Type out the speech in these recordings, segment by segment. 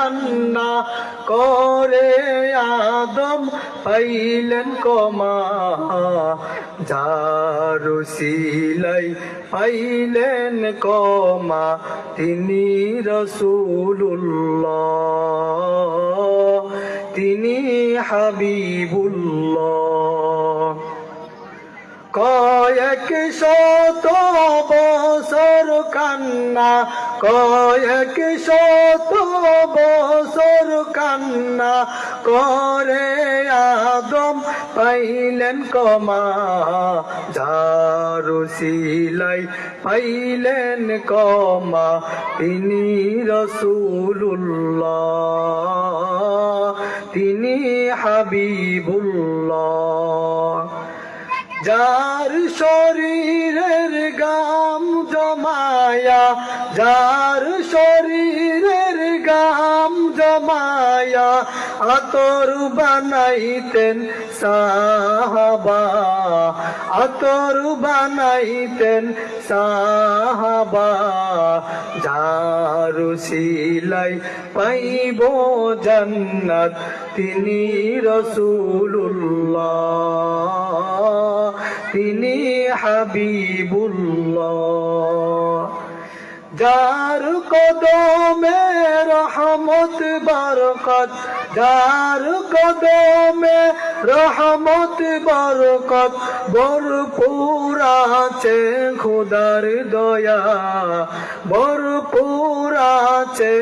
কান্না করে আদম পাইলেন ক্ষমা, যার উসিলাই পাইলেন ক্ষমা তিনি রাসূলুল্লাহ, তিনি হাবিবুল্লাহ। কয়েক শত বছর কান্না, কয়েক শত বছর কান্না করে আদম পাইলেন ক্ষমা, যার উসিলাই পাইলেন ক্ষমা তিনি রাসূলুল্লাহ, তিনি হাবিবুল্লাহ। যার শরীরের গাম জমায়া, যার শরীরের গাম জমায়া আতর বানাইতেন সাহাবা, আতর বানাইতেন সাহাবা, যার উসিলাই পাইব জান্নাত তিনি রাসূলুল্লাহ, তিনি হাবিবুল্লাহ। যার কদমে রহমত বরকত, যার কদমে রহমত বরকত ভরপুর আছে খোদার দয়া, ভরপুর আছে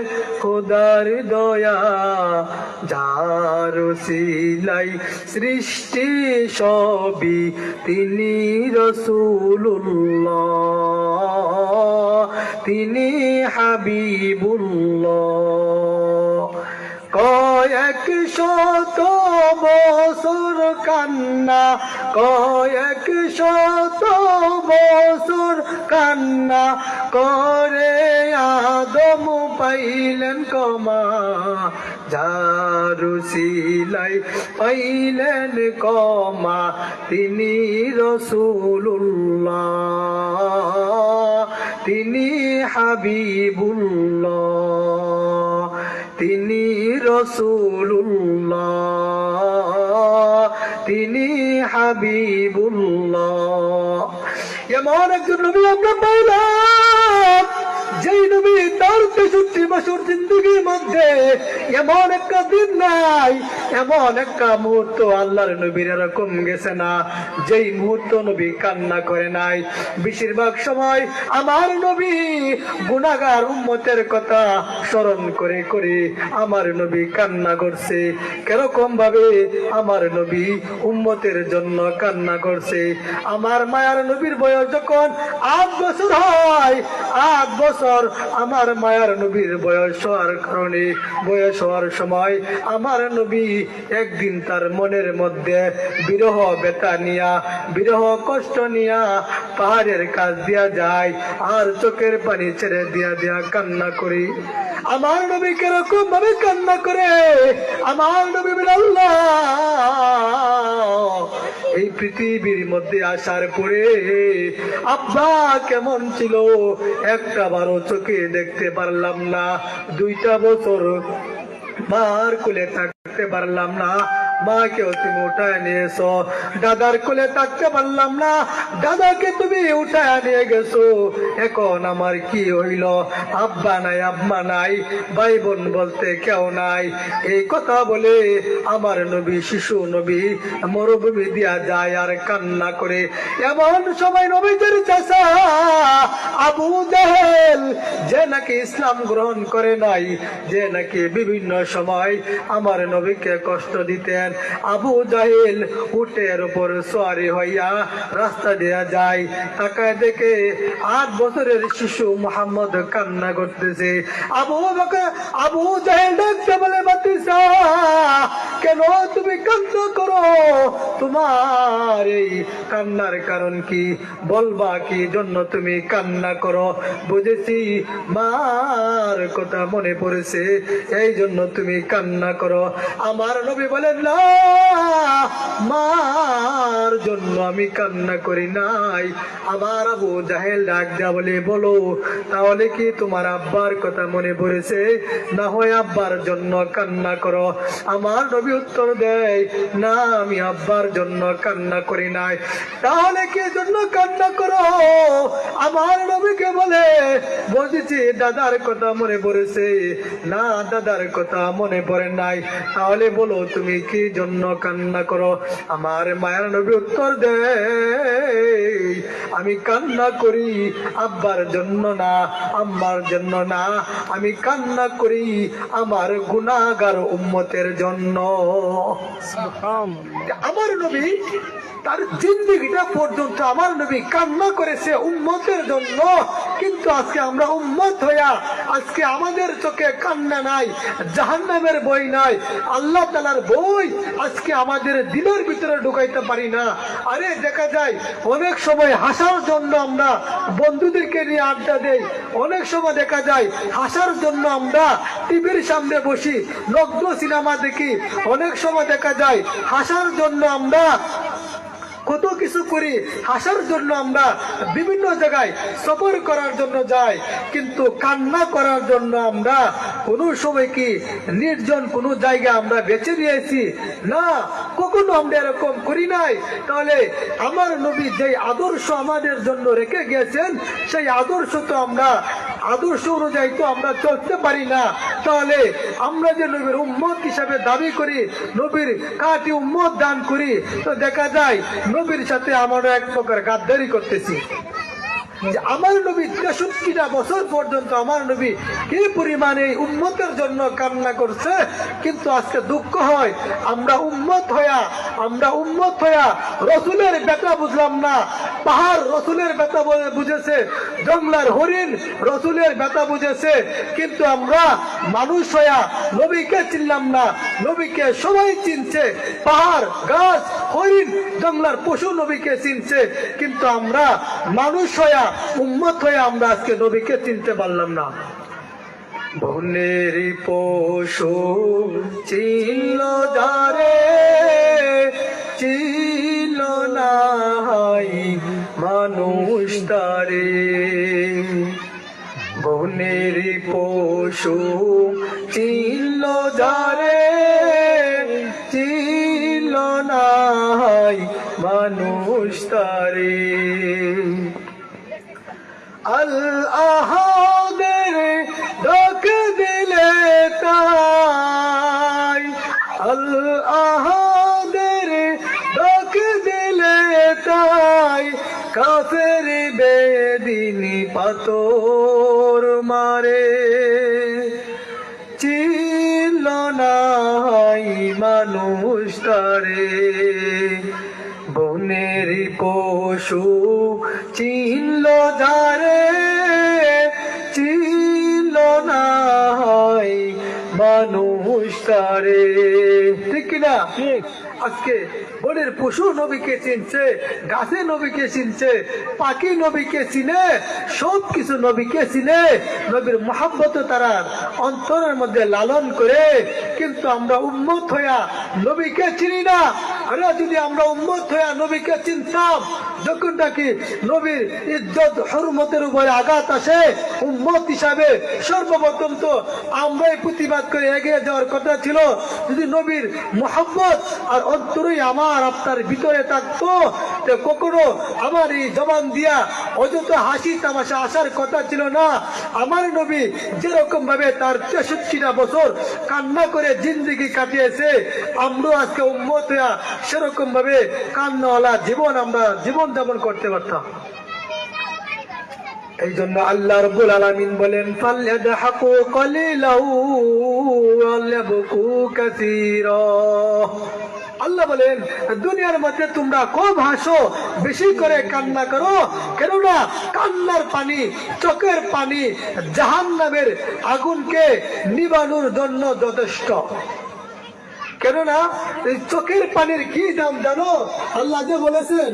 খোদার দয়া, যার উসিলাই সৃষ্টি সবই তিনি রাসূলুল্লাহ, তিনি হাবিবুল্লাহ। কয়েক শত বছর কান্না, কয়েক শত বছর কান্না করে আদম পাইলেন ক্ষমা, যার উসিলাই পাইলেন ক্ষমা তিনি রাসূলুল্লাহ, তিনি হাবিবুল্লাহ, তিনি রাসূলুল্লাহ, তিনি হাবিবুল্লাহ। এমন একজন নবী আমরা পাইলাম, যেই নবী তার ৬৩ বছর জিন্দগির মধ্যে এমন একটা দিন নাই, এমন একটা মুহূর্ত আল্লাহর নবীর এরকম গেছে না যেই মুহূর্ত নবী কান্না করে নাই। বেশিরভাগ সময় আমার নবী গুনাহগার উম্মতের কথা স্মরণ করে করে আমার নবী কান্না করছে। কিরকম ভাবে আমার নবী উম্মতের জন্য কান্না করছে। আমার মায়ার নবীর বয়স যখন ৮ বছর হয়, ৮ বছর আমার মায়ার নবীর বয়স হওয়ার কারণে, বয়স হওয়ার সময় আমার নবী একদিন তার মনের মধ্যে বিরহ ব্যথা নিয়া, বিরহ কষ্ট নিয়া পাহাড়ের কাছ দিয়া যায় আর চোখের পানি ছেড়ে দিয়া দিয়া কান্না করি। আমার নবী কিরকম ভাবে কান্না করে, আমার নবী বলে আল্লাহ এই পৃথিবীর মধ্যে আসার পরে আব্বা কেমন ছিল একটা বারো চোখে দেখতে পারলাম না, 2টা বছর মার কোলে থাকতে পারলাম না, মাকেও তুমি উঠায় নিয়েছো, দাদার কোলে থাকতে পারলাম না, দাদাকে তুমি উঠায় নিয়ে গেছো, এখন আমার কি হইল, আব্বা নাই আম্মা নাই, ভাই বোন বলতে কেউ নাই। এই কথা বলে আমার নবী শিশু নবী মরুভূমি দিয়া যায় আর কান্না করে। এমন সময় নবীদের চাচা আবু জাহেল, যে নাকি ইসলাম গ্রহণ করে নাই, যে নাকি বিভিন্ন সময় আমার নবীকে কষ্ট দিতেন, আবু জাহেল উটের উপর সওয়ারি হইয়া রাস্তা দিয়া যায়, তাকায় দেখে ৮ বছরের শিশু মুহাম্মদ কান্না করতেছে। আবু জাহেল ডাকতে বলে, বাতিজা কেন তুমি কান্না করো, তোমার এই কান্নার কারণ কি, বলবা কি জন্য তুমি কান্না করো? বুঝেছি মার কথা মনে পড়েছে, এই জন্য তুমি কান্না করো। আমার নবী বলেন না, মার জন্য আমি কান্না করি নাই। আমার আবু জাহেল ডাক দেয়া বলে, বলো তাহলে কি তোমার আব্বার কথা মনে পড়েছে? না হয় আব্বার জন্য কান্না করো। আমার নবী উত্তর দেয়, না আমি আব্বার জন্য কান্না করি নাই। তাহলে কি জন্য কান্না করো? আমার নবীকে বলে, বলছি দাদার কথা মনে পড়েছে। না দাদার কথা মনে পড়ে নাই। তাহলে বলো তুমি কি জন্য কান্না করো? আমার মায়ের নবী উত্তর দেয়, আমি কান্না করি আব্বার জন্য না, আম্মার জন্য না, আমি কান্না করি আমার গুনাহগার উম্মতের জন্য। আমার নবী তার জিন্দেগিটা পর্যন্ত আমার নবী কান্না করেছে উম্মতের জন্য। কিন্তু আজকে আমরা উম্মত হইয়া আজকে আমাদের চোখে কান্না নাই, জাহান্নামের বই নাই, আল্লাহ তাআলার বই আজকে আমাদের দিলের ভিতরে ঢুকাইতে পারি না। আরে দেখা যায় অনেক সময় হাসার জন্য আমরা বন্ধুদেরকে নিয়ে আড্ডা দেই, অনেক সময় দেখা যায় হাসার জন্য আমরা টিভির সামনে বসি, নগ্ন সিনেমা দেখি, অনেক সময় দেখা যায় হাসার জন্য আমরা কত কিছু করি, হাসার জন্য আমরা বিভিন্ন জায়গায় সফর করার জন্য যাই। কিন্তু কান্না করার জন্য আমরা কোনো সময় কি নির্জন কোনো জায়গা আমরা বেছে নিয়েছি? না, কখনো আমরা এরকম করি নাই। তাহলে আমার নবী যে আদর্শ আমাদের জন্য রেখে গেছেন, সেই আদর্শ তো আমরা আদর্শ অনুযায়ী তো আমরা চলতে পারি না। তাহলে আমরা যে নবীর উম্মত হিসাবে দাবি করি, নবীর কাটি উম্মত দান করি, তো দেখা যায় নবীর সাথে আমরা এক প্রকার গাদ্দারি করতেছি। আমার নবী 63টা বছর পর্যন্ত আমার নবী কি পরিমাণে উম্মতের জন্য কান্না করছে। কিন্তু আজকে দুঃখ হয়, আমরা উম্মত হইয়া রসুলের বেটা বুঝলাম না। পাহাড় রসুলের বেটা বুঝেছে, জঙ্গলার হরিণ রসুলের বেটা বুঝেছে, কিন্তু আমরা মানুষ হইয়া নবীকে চিনলাম না। নবীকে সবাই চিনছে, পাহাড় গাছ হরিণ জঙ্গলার পশু নবীকে চিনছে, কিন্তু আমরা মানুষ হইয়া উম্মত হয়ে আমরা আজকে নবীকে চিনতে পারলাম না। বনের পশু চিনল যারে, চিনল না মানুষ তারে। বনের পশু চিনল যারে, চিনল না মানুষ তারে। আল আহাদের ডাক দিলে তাই, আল আহাদের ডাক দিলে তাই, কাফের বেদিনী পাথর মারে। চিনল না মানুষ তারে। বনের পশু চিনল যারে, চিনল না মানুষ তারে। ঠিক কিনা? আজকে বনের পশু নবীকে চিনছে, গাছে নবীকে চিনছে, পাখি নবীকে চিনে, সব কিছু নবীকে চিনে, নবীর মহব্বত তারা অন্তরের মধ্যে লালন করে। কিন্তু আমরা উম্মত হইয়া নবীকে চিনি না। আরে যদি আমরা উম্মত হইয়া নবীকে চিনতাম, যখন নাকি নবীর ইজ্জত হুরমতের উপরে আঘাত আসে, উম্মত হিসাবে সর্বপ্রথম তো আমরাই প্রতিবাদ করে এগিয়ে যাওয়ার কথা ছিল। যদি নবীর মহব্বত আর অন্তরই আমার আপনার ভিতরে থাকতো, তো কখনো আমার এই জবান দিয়া অযথা হাসি তামাশা আসার কথা ছিল না। আমার নবী যেরকম ভাবে তার 63টা বছর কান্না করে জিন্দগি কাটিয়েছে, আমরাও আজকে উম্মত হইয়া সেরকম ভাবে কান্নাওয়ালা আমরা জীবন যাপন করতে পারতাম। এই জন্য আল্লাহ রাব্বুল আলামিন বলেন, ফালইয়াদহাকু কালিলাউ ওয়ালয়াবকু কাসীরা। আল্লাহ বলেন, দুনিয়ার মধ্যে তোমরা কম হাসো, বেশি করে কান্না করো, কেননা কান্নার পানি, চোখের পানি জাহান্নামের আগুনকে নিবানোর জন্য যথেষ্ট। কেননা এই চোখের পানির কি দাম জানো? আল্লাহ যে বলেছেন